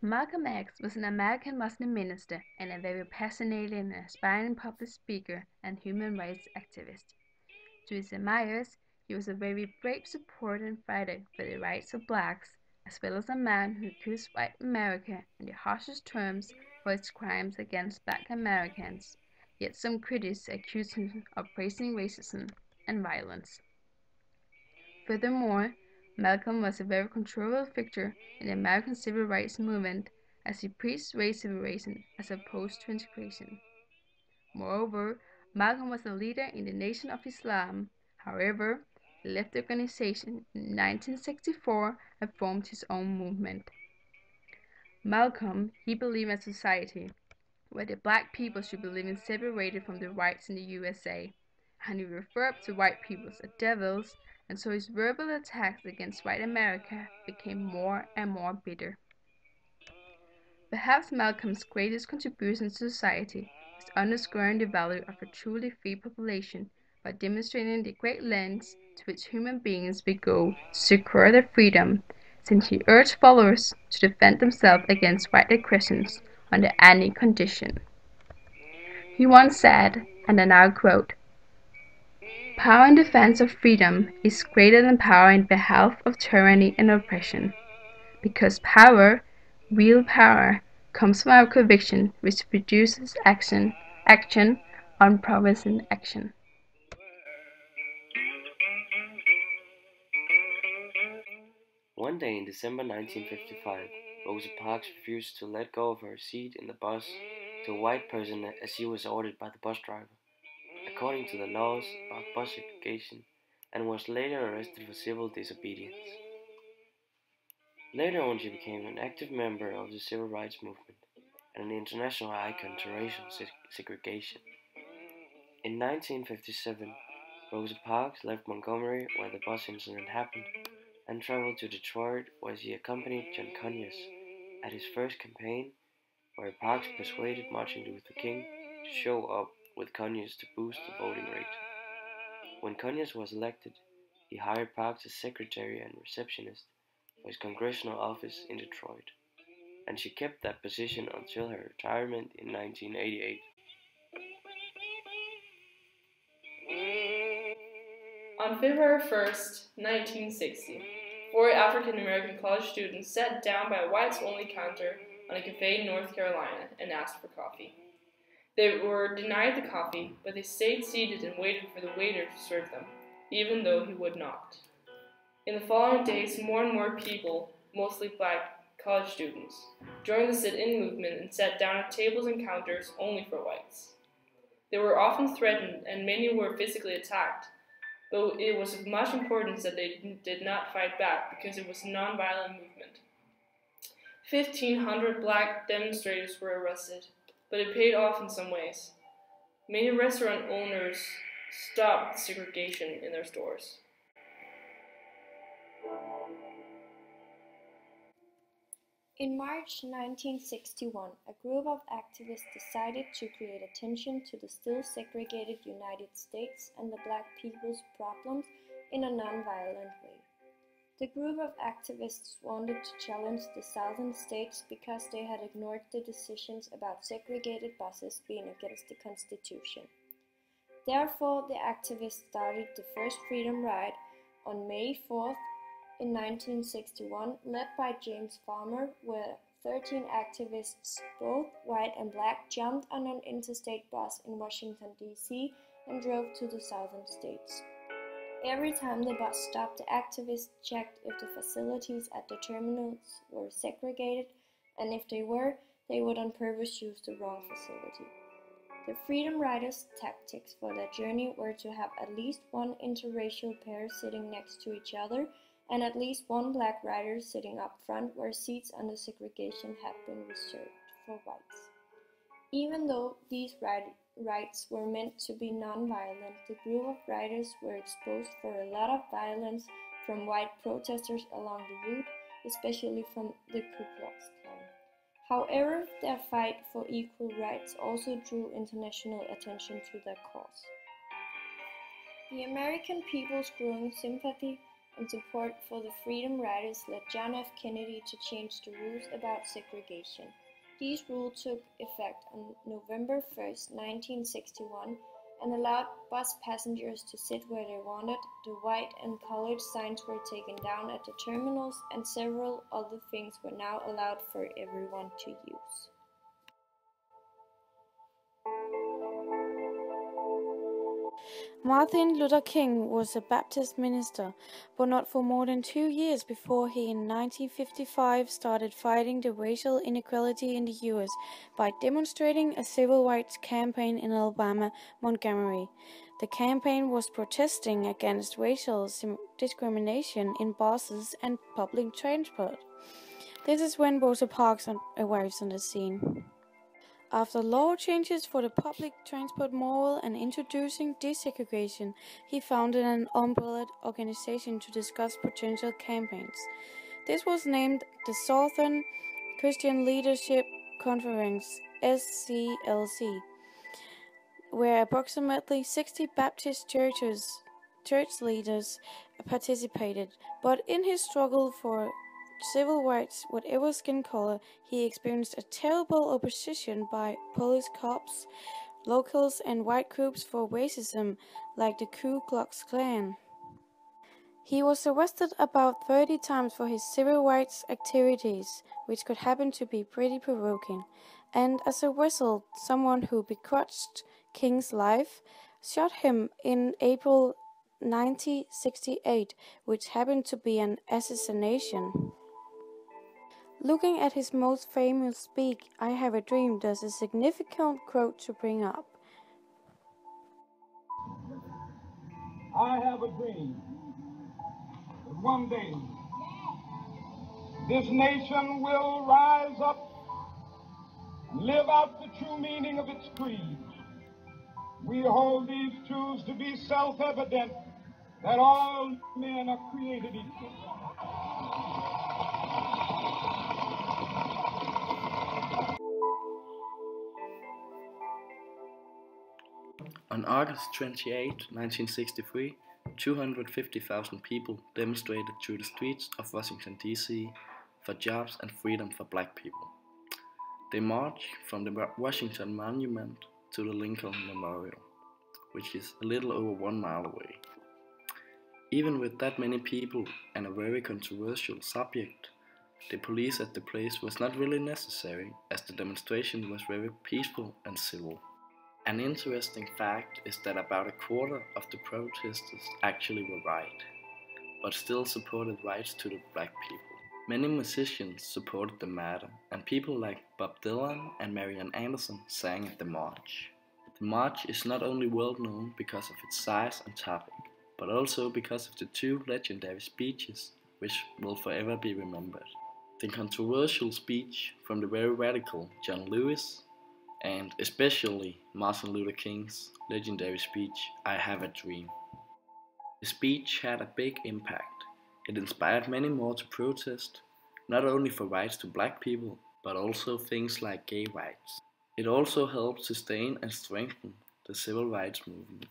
Malcolm X was an American Muslim minister and a very passionate and aspiring public speaker and human rights activist. To his admirers, he was a very brave supporter and fighter for the rights of blacks, as well as a man who accused white America in the harshest terms for its crimes against black Americans, yet some critics accused him of praising racism and violence. Furthermore, Malcolm was a very controversial figure in the American civil rights movement, as he preached race separation as opposed to integration. Moreover, Malcolm was a leader in the Nation of Islam. However, he left the organization in 1964 and formed his own movement. Malcolm, he believed in a society where the black people should be living separated from the whites in the USA, and he referred to white people as devils, and so his verbal attacks against white America became more and more bitter. Perhaps Malcolm's greatest contribution to society was underscoring the value of a truly free population by demonstrating the great lengths to which human beings will go to secure their freedom, since he urged followers to defend themselves against white aggressions under any condition. He once said, and I now quote, "Power in defense of freedom is greater than power in behalf of tyranny and oppression, because power, real power, comes from our conviction, which produces action, unpromising action." One day in December 1955, Rosa Parks refused to let go of her seat in the bus to a white person as she was ordered by the bus driver, according to the laws about bus segregation, and was later arrested for civil disobedience. Later on, she became an active member of the civil rights movement and an international icon to racial segregation. In 1957, Rosa Parks left Montgomery, where the bus incident happened, and traveled to Detroit, where she accompanied John Conyers at his first campaign, where Parks persuaded Martin Luther King to show up with Conyers to boost the voting rate. When Conyers was elected, he hired Parks as secretary and receptionist for his congressional office in Detroit, and she kept that position until her retirement in 1988. On February 1st, 1960, four African American college students sat down by a whites-only counter on a cafe in North Carolina and asked for coffee. They were denied the coffee, but they stayed seated and waited for the waiter to serve them, even though he would not. In the following days, more and more people, mostly black college students, joined the sit-in movement and sat down at tables and counters only for whites. They were often threatened, and many were physically attacked, but it was of much importance that they did not fight back because it was a nonviolent movement. 1,500 black demonstrators were arrested, but it paid off in some ways. Many restaurant owners stopped segregation in their stores. In March 1961, a group of activists decided to create attention to the still segregated United States and the black people's problems in a nonviolent way. The group of activists wanted to challenge the Southern states because they had ignored the decisions about segregated buses being against the Constitution. Therefore, the activists started the first Freedom Ride on May 4th in 1961, led by James Farmer, where 13 activists, both white and black, jumped on an interstate bus in Washington, D.C. and drove to the Southern states. Every time the bus stopped, the activists checked if the facilities at the terminals were segregated, and if they were, they would on purpose choose the wrong facility. The Freedom Riders' tactics for their journey were to have at least one interracial pair sitting next to each other, and at least one black rider sitting up front where seats under segregation had been reserved for whites. Even though these rights were meant to be non-violent, the group of riders were exposed for a lot of violence from white protesters along the route, especially from the Ku Klux Klan. However, their fight for equal rights also drew international attention to their cause. The American people's growing sympathy and support for the freedom riders led John F. Kennedy to change the rules about segregation. These rules took effect on November 1, 1961, and allowed bus passengers to sit where they wanted. The white and colored signs were taken down at the terminals, and several other things were now allowed for everyone to use. Martin Luther King was a Baptist minister, but not for more than 2 years before he in 1955 started fighting the racial inequality in the US by demonstrating a civil rights campaign in Alabama, Montgomery. The campaign was protesting against racial discrimination in buses and public transport. This is when Rosa Parks arrives on the scene. After law changes for the public transport model and introducing desegregation, he founded an umbrella organization to discuss potential campaigns. This was named the Southern Christian Leadership Conference, SCLC, where approximately 60 Baptist church leaders participated. But in his struggle for civil rights, whatever skin color, he experienced a terrible opposition by police, cops, locals, and white groups for racism, like the Ku Klux Klan. He was arrested about 30 times for his civil rights activities, which could happen to be pretty provoking, and as a result, someone who begrudged King's life shot him in April 1968, which happened to be an assassination. Looking at his most famous speech, I Have a Dream, there's a significant quote to bring up. I have a dream that one day this nation will rise up and live out the true meaning of its creed. We hold these truths to be self-evident, that all men are created equal. On August 28, 1963, 250,000 people demonstrated through the streets of Washington, D.C. for jobs and freedom for black people. They marched from the Washington Monument to the Lincoln Memorial, which is a little over 1 mile away. Even with that many people and a very controversial subject, the police at the place was not really necessary, as the demonstration was very peaceful and civil. An interesting fact is that about a quarter of the protesters actually were white, but still supported rights to the black people. Many musicians supported the matter, and people like Bob Dylan and Marian Anderson sang at the march. The march is not only well known because of its size and topic, but also because of the 2 legendary speeches which will forever be remembered. The controversial speech from the very radical John Lewis, and especially Martin Luther King's legendary speech, I Have a Dream. The speech had a big impact. It inspired many more to protest, not only for rights to black people, but also things like gay rights. It also helped sustain and strengthen the civil rights movement.